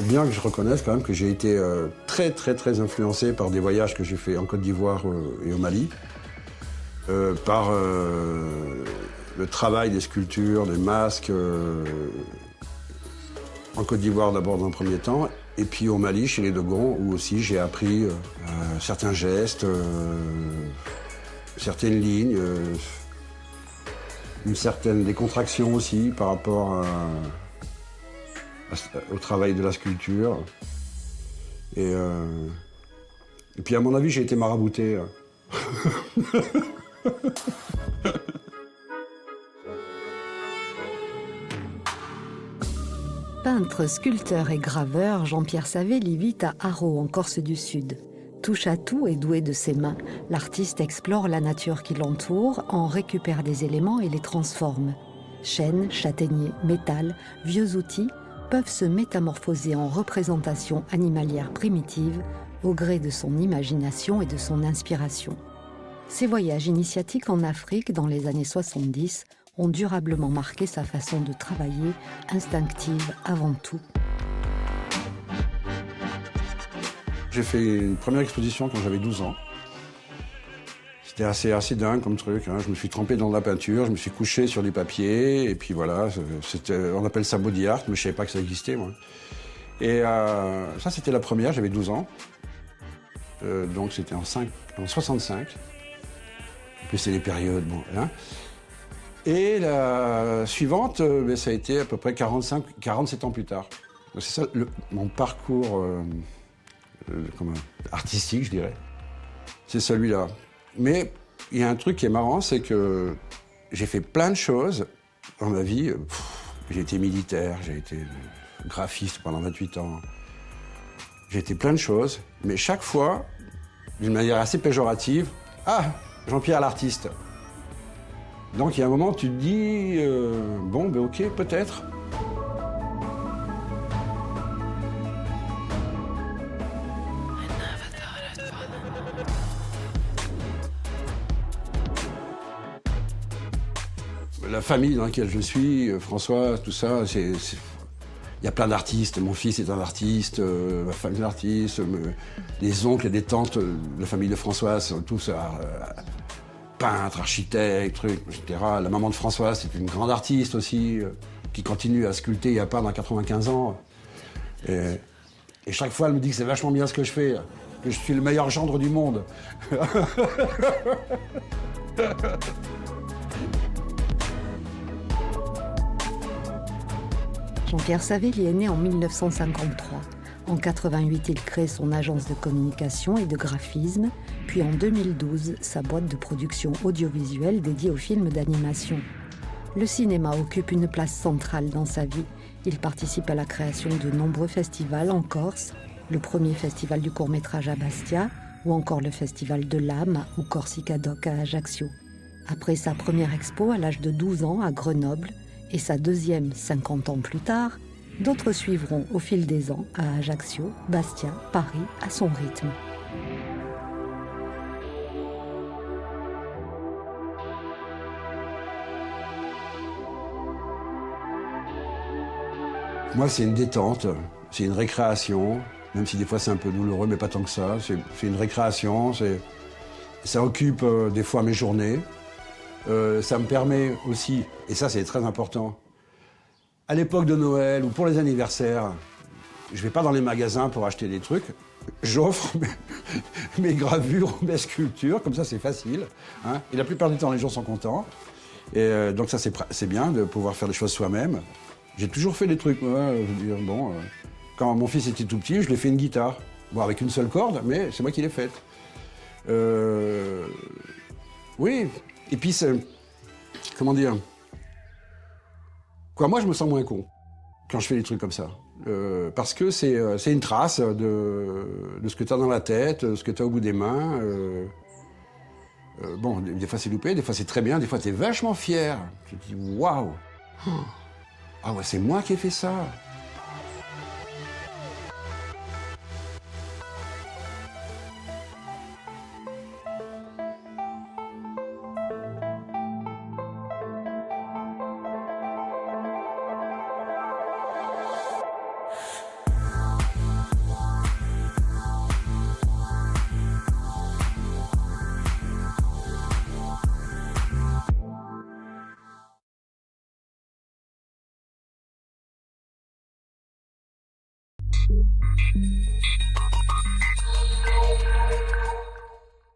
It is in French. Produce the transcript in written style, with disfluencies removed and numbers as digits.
bien que je reconnaisse quand même que j'ai été très très très influencé par des voyages que j'ai fait en Côte d'Ivoire et au Mali, par le travail des sculptures, des masques, en Côte d'Ivoire d'abord dans un premier temps, et puis au Mali, chez les Dogons, où aussi j'ai appris certains gestes, certaines lignes, une certaine décontraction aussi par rapport au travail de la sculpture. Et puis à mon avis, j'ai été marabouté. Peintre, sculpteur et graveur, Jean-Pierre Savelli vit à Haro, en Corse du Sud. Touche à tout et doué de ses mains, l'artiste explore la nature qui l'entoure, en récupère des éléments et les transforme. Chêne, châtaignier, métal, vieux outils peuvent se métamorphoser en représentations animalières primitives au gré de son imagination et de son inspiration. Ses voyages initiatiques en Afrique dans les années 70 ont durablement marqué sa façon de travailler, instinctive avant tout. J'ai fait une première exposition quand j'avais 12 ans. C'était assez dingue comme truc, hein. Je me suis trempé dans de la peinture, je me suis couché sur du papier, et puis voilà, on appelle ça body art, mais je savais pas que ça existait, moi. Et ça, c'était la première, j'avais 12 ans. Donc c'était en 65. Et puis c'est les périodes, bon, hein. Et la suivante, ça a été à peu près 47 ans plus tard. C'est ça mon parcours artistique, je dirais. C'est celui-là. Mais il y a un truc qui est marrant, c'est que j'ai fait plein de choses dans ma vie. J'ai été militaire, j'ai été graphiste pendant 28 ans. J'ai été plein de choses, mais chaque fois, d'une manière assez péjorative, « Ah, Jean-Pierre l'artiste !» Donc il y a un moment où tu te dis, bon, ben ok, peut-être. La famille dans laquelle je suis, François, tout ça, il y a plein d'artistes. Mon fils est un artiste, ma femme est un artiste, les oncles et des tantes de la famille de François sont tous peintres, architectes, trucs, etc. La maman de François, c'est une grande artiste aussi, qui continue à sculpter et à peindre à 95 ans. Et chaque fois, elle me dit que c'est vachement bien ce que je fais, que je suis le meilleur gendre du monde. Jean-Pierre Savelli est né en 1953. En 88, il crée son agence de communication et de graphisme, puis en 2012, sa boîte de production audiovisuelle dédiée aux films d'animation. Le cinéma occupe une place centrale dans sa vie. Il participe à la création de nombreux festivals en Corse, le premier festival du court-métrage à Bastia, ou encore le festival de l'âme ou Corsica Doc à Ajaccio. Après sa première expo à l'âge de 12 ans à Grenoble, et sa deuxième 50 ans plus tard, d'autres suivront au fil des ans à Ajaccio, Bastia, Paris, à son rythme. Moi, c'est une détente, c'est une récréation, même si des fois c'est un peu douloureux, mais pas tant que ça. C'est une récréation, ça occupe des fois mes journées. Ça me permet aussi, et ça c'est très important, à l'époque de Noël ou pour les anniversaires, je vais pas dans les magasins pour acheter des trucs, j'offre mes gravures ou mes sculptures, comme ça c'est facile, hein, et la plupart du temps les gens sont contents. Et donc ça c'est bien de pouvoir faire les choses soi-même. J'ai toujours fait des trucs, je veux dire, bon, quand mon fils était tout petit, je lui ai fait une guitare, bon avec une seule corde, mais c'est moi qui l'ai faite. Oui. Et puis, comment dire, quoi, moi, je me sens moins con quand je fais des trucs comme ça. Parce que c'est une trace de ce que tu as dans la tête, de ce que tu as au bout des mains. Bon, des fois, c'est loupé, des fois, c'est très bien, des fois, tu es vachement fier. Tu te dis, waouh! Ah ouais, c'est moi qui ai fait ça!